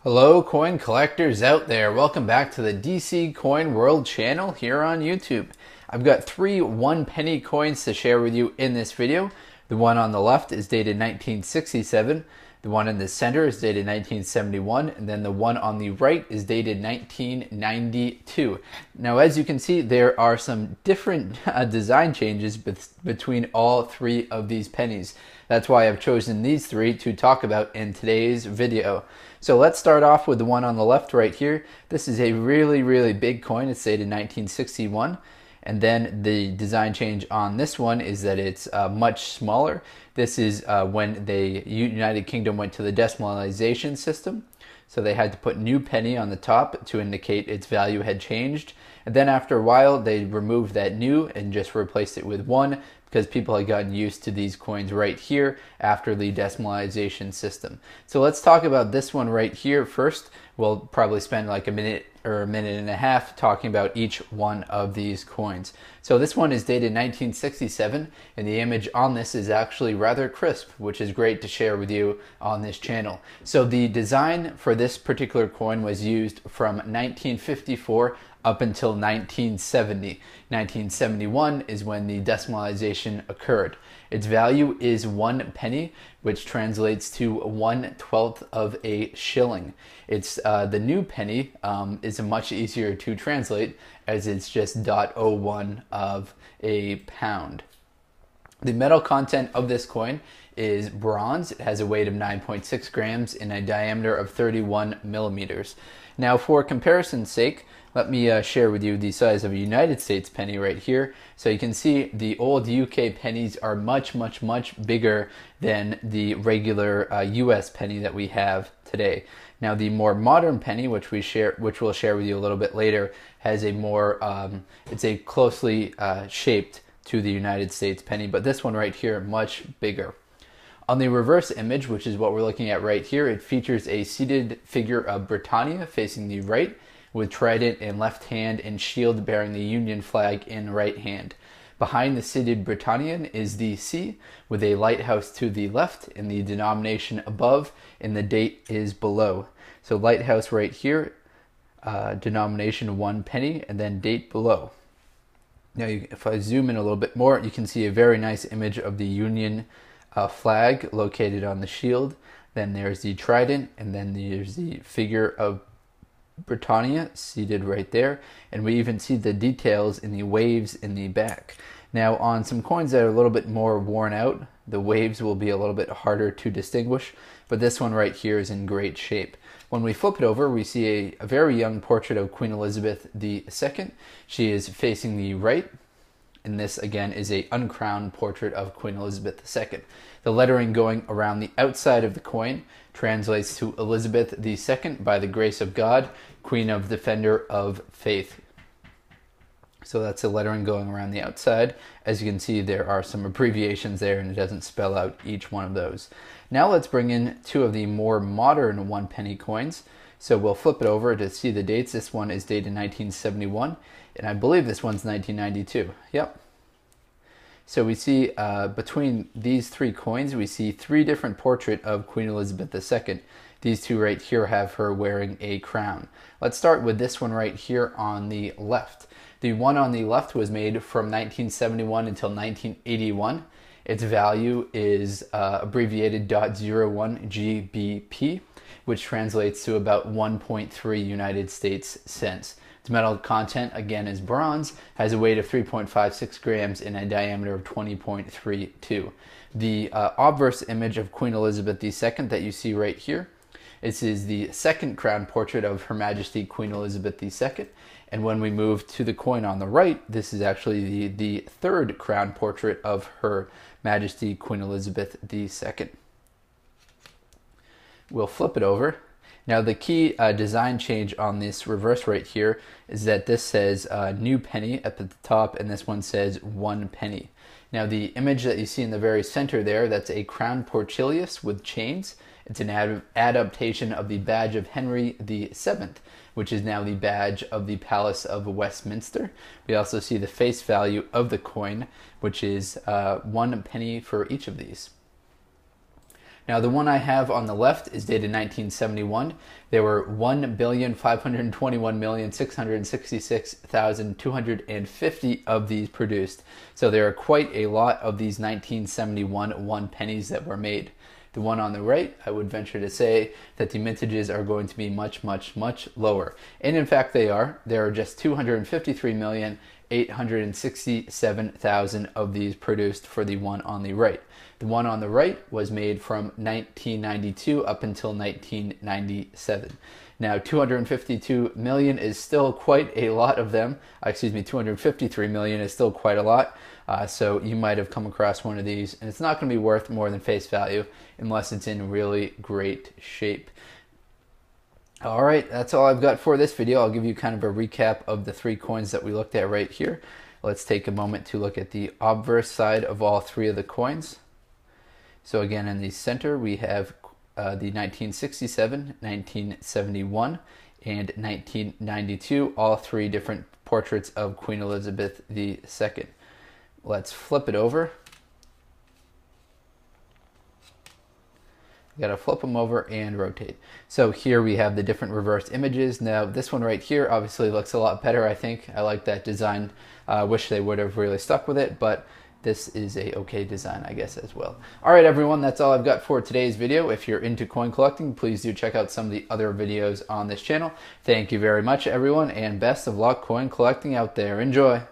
Hello coin collectors out there, welcome back to the DC Coin World channel here on YouTube. I've got three 1 penny coins to share with you in this video. The one on the left is dated 1967, the one in the center is dated 1971, and then the one on the right is dated 1992. Now as you can see, there are some different design changes between all three of these pennies. That's why I've chosen these three to talk about in today's video. So let's start off with the one on the left right here. This is a really big coin. It's dated 1961. And then the design change on this one is that it's much smaller. This is when the United Kingdom went to the decimalization system. So they had to put new penny on the top to indicate its value had changed. And then after a while, they removed that new and just replaced it with 1 because people had gotten used to these coins right here after the decimalization system. So let's talk about this one right here first. We'll probably spend like a minute or a minute and a half talking about each one of these coins. So this one is dated 1967, and the image on this is actually rather crisp, which is great to share with you on this channel. So the design for this particular coin was used from 1954 up until 1970. 1971 is when the decimalization occurred. Its value is 1 penny, which translates to 1/12 of a shilling. It's the new penny is much easier to translate as it's just 0.01 of a pound. The metal content of this coin is bronze. It has a weight of 9.6 grams and a diameter of 31 millimeters. Now for comparison's sake, let me share with you the size of a United States penny right here. So you can see the old UK pennies are much bigger than the regular US penny that we have today. Now the more modern penny, which we'll share with you a little bit later, has a more, it's a closely shaped to the United States penny, but this one right here, much bigger. On the reverse image, which is what we're looking at right here, it features a seated figure of Britannia facing the right, with trident in left hand and shield bearing the Union flag in right hand. Behind the seated Britannian is the C, with a lighthouse to the left and the denomination above, and the date is below. So lighthouse right here, denomination 1 penny, and then date below. Now if I zoom in a little bit more, you can see a very nice image of the Union flag located on the shield. Then there's the trident, and then there's the figure of Britannia seated right there, and we even see the details in the waves in the back. Now on some coins that are a little bit more worn out, the waves will be a little bit harder to distinguish, but this one right here is in great shape. When we flip it over, we see a very young portrait of Queen Elizabeth II. She is facing the right, and this again is a uncrowned portrait of Queen Elizabeth II. The lettering going around the outside of the coin translates to Elizabeth II, by the grace of God, Queen of Defender of Faith. So that's the lettering going around the outside. As you can see, there are some abbreviations there, and it doesn't spell out each one of those. Now let's bring in two of the more modern 1 penny coins. So we'll flip it over to see the dates. This one is dated 1971, and I believe this one's 1992. Yep. So we see between these three coins, we see 3 different portraits of Queen Elizabeth II. These two right here have her wearing a crown. Let's start with this one right here on the left. The one on the left was made from 1971 until 1981. Its value is abbreviated .01 GBP, which translates to about 1.3 United States cents. Its metal content, again, is bronze, has a weight of 3.56 grams and a diameter of 20.32. The obverse image of Queen Elizabeth II that you see right here, this is the second crown portrait of Her Majesty Queen Elizabeth II. And when we move to the coin on the right, this is actually the third crown portrait of Her Majesty Queen Elizabeth II. We'll flip it over. Now the key design change on this reverse right here is that this says new penny at the top, and this one says 1 penny. Now the image that you see in the very center there, that's a crown portcullis with chains. It's an adaptation of the badge of Henry VII, which is now the badge of the Palace of Westminster. We also see the face value of the coin, which is 1 penny for each of these. Now the one I have on the left is dated 1971. There were 1,521,666,250 of these produced. So there are quite a lot of these 1971 1 pennies that were made. The one on the right, I would venture to say that the mintages are going to be much, much, much lower. And in fact they are. There are just 253,867,000 of these produced for the one on the right. The one on the right was made from 1992 up until 1997. Now 252 million is still quite a lot of them. 253 million is still quite a lot. So you might have come across one of these, and it's not going to be worth more than face value unless it's in really great shape. All right, that's all I've got for this video. I'll give you kind of a recap of the 3 coins that we looked at right here. Let's take a moment to look at the obverse side of all 3 of the coins. So again, in the center, we have the 1967, 1971, and 1992, all 3 different portraits of Queen Elizabeth II. Let's flip it over. You gotta flip them over and rotate. So here we have the different reversed images. Now this one right here obviously looks a lot better, I think. I like that design. Wish they would have really stuck with it, but this is a okay design, I guess, as well. All right, everyone, that's all I've got for today's video. If you're into coin collecting, please do check out some of the other videos on this channel. Thank you very much, everyone, and best of luck coin collecting out there. Enjoy.